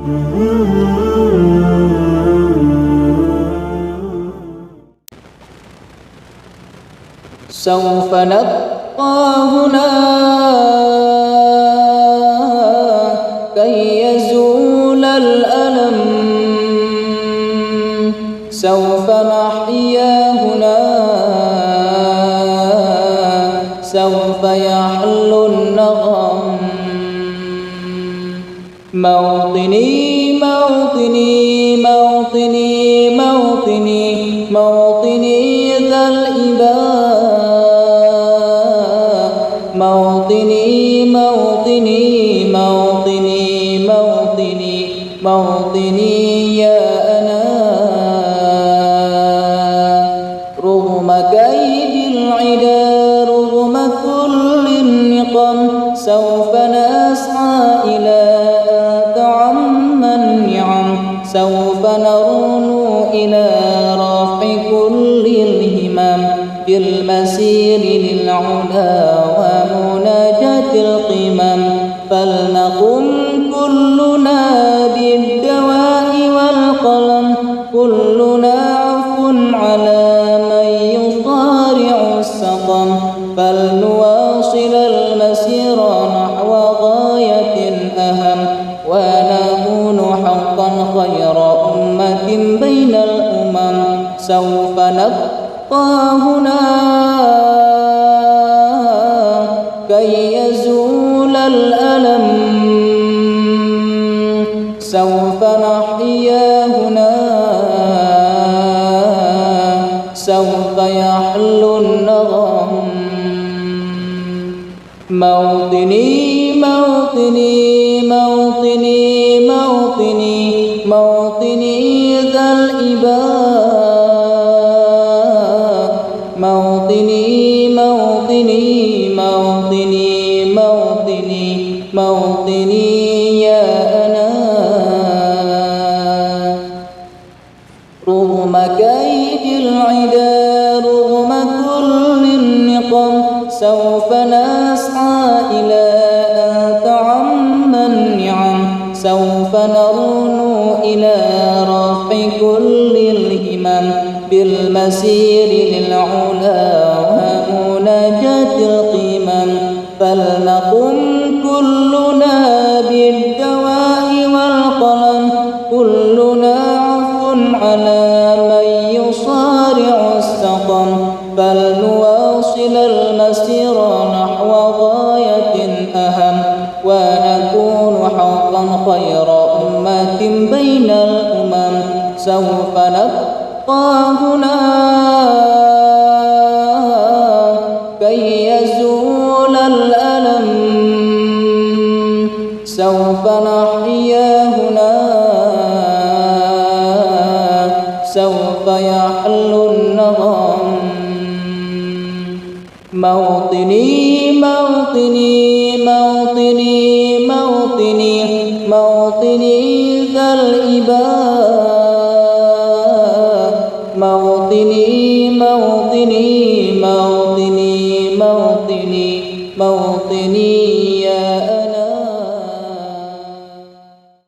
سوف نبقى هنا كي يزول الألم، سوف نحيا هنا، سوف يحل النغم. موطني موطني موطني موطني موطني ذا الإباء، موطني موطني موطني موطني موطني يا أنا. رغم كيد العدا رغم كل النقم، سوف نسعى إلى أن تعم النعم، سوف نرنو إلى رفع كل الهمم، بالمسير للعلا ومناجاة القمم. فلنقم كلنا بالدواء والقلم، كلنا عفو على من يصارع السقم. فلنواصل المسير نحو غاية أهم، ونكون حقا خير أمة بين الأمم. سوف نبقى هنا كي يزول الألم، سوف نحيا هنا، سوف يحل النغم. موطني موطني موطني موطني موطني ذا الإباء، موطني موطني موطني موطني موطني يا أنا. رغم كيد العدا رغم كل النقم، سوف نسعى إلى أن تعم النعم، سوف نرنو إلى رفع كل الهمم، بالمسير للعلا ومناجاة القمم. فلنقم كلنا بالدواء والقلم، كلنا عفو على من يصارع السقم. فلنواصل المسير نحو غاية أهم، ونكون حقا خير أمة بين الأمم. سوف نبقى هنا كي يزول الألم، سوف نحيا هنا، سوف يحل النغم. موطني موطني موطني موطني موطني ذا الإباء، موطني موطني